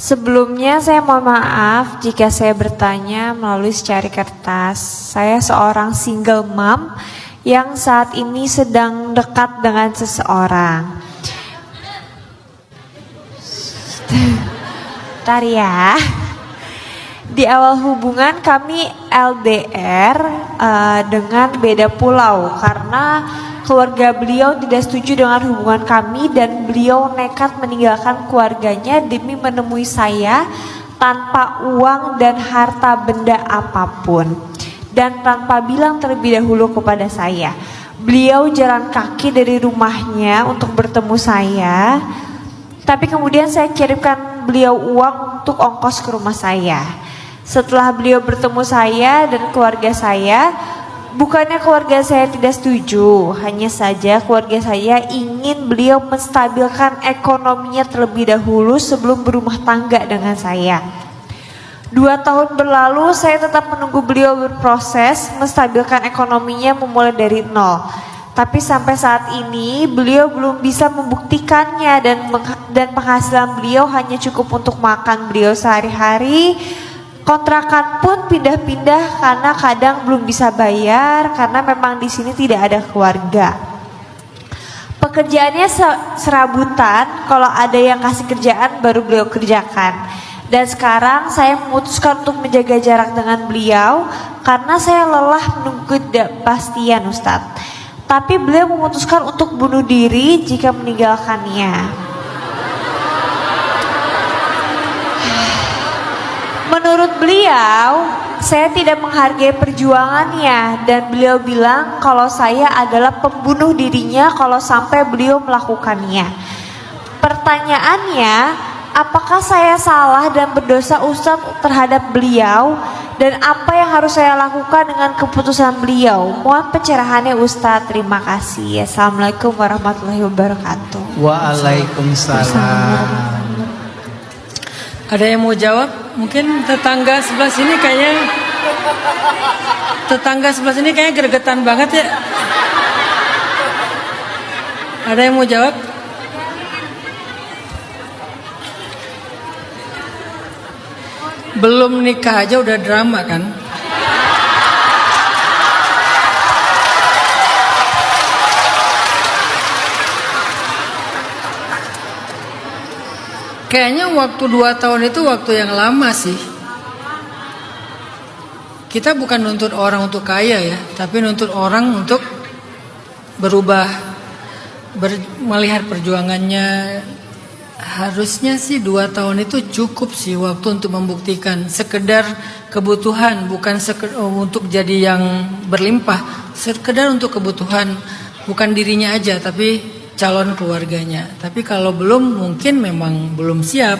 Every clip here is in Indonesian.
Sebelumnya saya mohon maaf jika saya bertanya melalui secari kertas. Saya seorang single mom yang saat ini sedang dekat dengan seseorang. Bentar ya. Di awal hubungan kami LDR dengan beda pulau karena keluarga beliau tidak setuju dengan hubungan kami dan beliau nekat meninggalkan keluarganya demi menemui saya tanpa uang dan harta benda apapun dan tanpa bilang terlebih dahulu kepada saya. Beliau jalan kaki dari rumahnya untuk bertemu saya, tapi kemudian saya kirimkan beliau uang untuk ongkos ke rumah saya. Setelah beliau bertemu saya dan keluarga saya, bukannya keluarga saya tidak setuju, hanya saja keluarga saya ingin beliau menstabilkan ekonominya terlebih dahulu sebelum berumah tangga dengan saya. 2 tahun berlalu, saya tetap menunggu beliau berproses menstabilkan ekonominya memulai dari nol. Tapi sampai saat ini beliau belum bisa membuktikannya dan penghasilan beliau hanya cukup untuk makan beliau sehari-hari. Kontrakan pun pindah-pindah karena kadang belum bisa bayar karena memang di sini tidak ada keluarga. Pekerjaannya serabutan, kalau ada yang kasih kerjaan baru beliau kerjakan. Dan sekarang saya memutuskan untuk menjaga jarak dengan beliau karena saya lelah menunggu kepastian, Ustadz. Tapi beliau memutuskan untuk bunuh diri jika meninggalkannya. Menurut beliau, saya tidak menghargai perjuangannya dan beliau bilang kalau saya adalah pembunuh dirinya kalau sampai beliau melakukannya. Pertanyaannya, apakah saya salah dan berdosa Ustadz terhadap beliau dan apa yang harus saya lakukan dengan keputusan beliau? Mohon pencerahannya Ustadz, terima kasih. Assalamualaikum warahmatullahi wabarakatuh. Waalaikumsalam. Ada yang mau jawab? Mungkin tetangga sebelah sini kayaknya gregetan banget ya. Ada yang mau jawab? Belum nikah aja udah drama kan? Kayaknya waktu 2 tahun itu waktu yang lama sih. Kita bukan nuntut orang untuk kaya ya, tapi nuntut orang untuk berubah, melihat perjuangannya. Harusnya sih 2 tahun itu cukup sih waktu untuk membuktikan sekedar kebutuhan, bukan untuk jadi yang berlimpah, sekedar untuk kebutuhan, bukan dirinya aja tapi calon keluarganya. Tapi kalau belum, mungkin memang belum siap.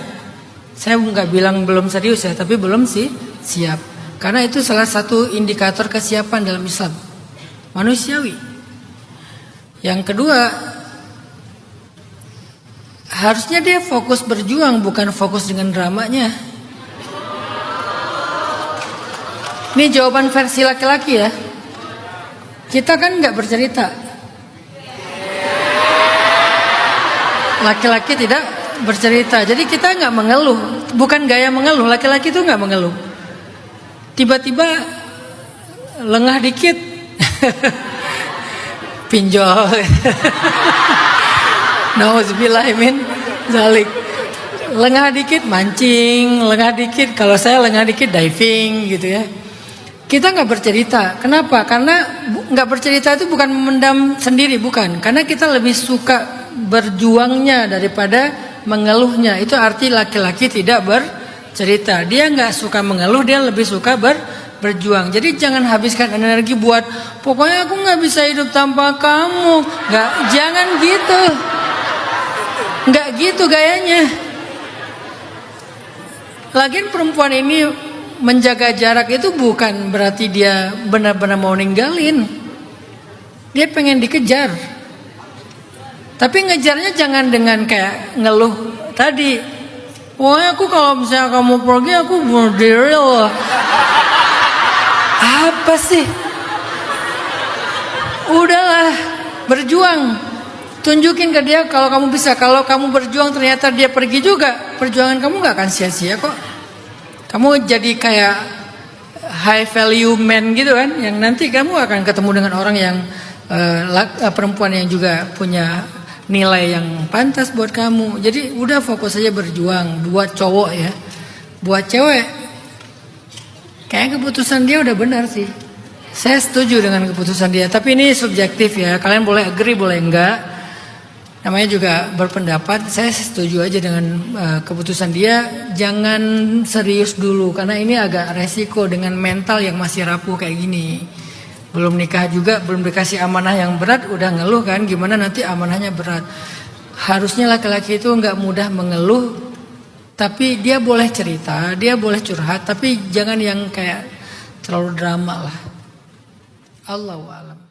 Saya nggak bilang belum serius ya, tapi belum sih siap. Karena itu salah satu indikator kesiapan dalam Islam, manusiawi. Yang kedua, harusnya dia fokus berjuang, bukan fokus dengan dramanya. Ini jawaban versi laki-laki ya. Kita kan nggak bercerita. Laki-laki tidak bercerita, jadi kita nggak mengeluh, bukan gaya mengeluh. Laki-laki itu nggak mengeluh. Tiba-tiba lengah dikit, pinjol. Nauzubillahimin zalik. Lengah dikit mancing, lengah dikit. Kalau saya lengah dikit diving gitu ya. Kita nggak bercerita. Kenapa? Karena nggak bercerita itu bukan memendam sendiri, bukan. Karena kita lebih suka berjuangnya daripada mengeluhnya. Itu arti laki-laki tidak bercerita. Dia nggak suka mengeluh, dia lebih suka berjuang. Jadi jangan habiskan energi buat pokoknya aku nggak bisa hidup tanpa kamu. Nggak, jangan gitu. Nggak gitu gayanya. Lagian perempuan ini menjaga jarak itu bukan berarti dia benar-benar mau ninggalin. Dia pengen dikejar. Tapi ngejarnya jangan dengan kayak ngeluh tadi. Pokoknya aku kalau misalnya kamu pergi aku bunuh diri loh. Apa sih? Udahlah, berjuang. tunjukin ke dia kalau kamu bisa. Kalau kamu berjuang ternyata dia pergi juga, perjuangan kamu gak akan sia-sia kok. Kamu jadi kayak high value man gitu kan, yang nanti kamu akan ketemu dengan orang yang perempuan yang juga punya nilai yang pantas buat kamu. Jadi udah fokus aja berjuang. Buat cowok ya, buat cewek, kayak keputusan dia udah benar sih. Saya setuju dengan keputusan dia, tapi ini subjektif ya. Kalian boleh agree, boleh enggak. Namanya juga berpendapat. Saya setuju aja dengan keputusan dia. Jangan serius dulu, karena ini agak resiko dengan mental yang masih rapuh kayak gini. Belum nikah juga, belum dikasih amanah yang berat, udah ngeluh kan. Gimana nanti amanahnya berat. Harusnya laki-laki itu nggak mudah mengeluh, tapi dia boleh cerita, dia boleh curhat, tapi jangan yang kayak terlalu drama lah. Allahu a'lam.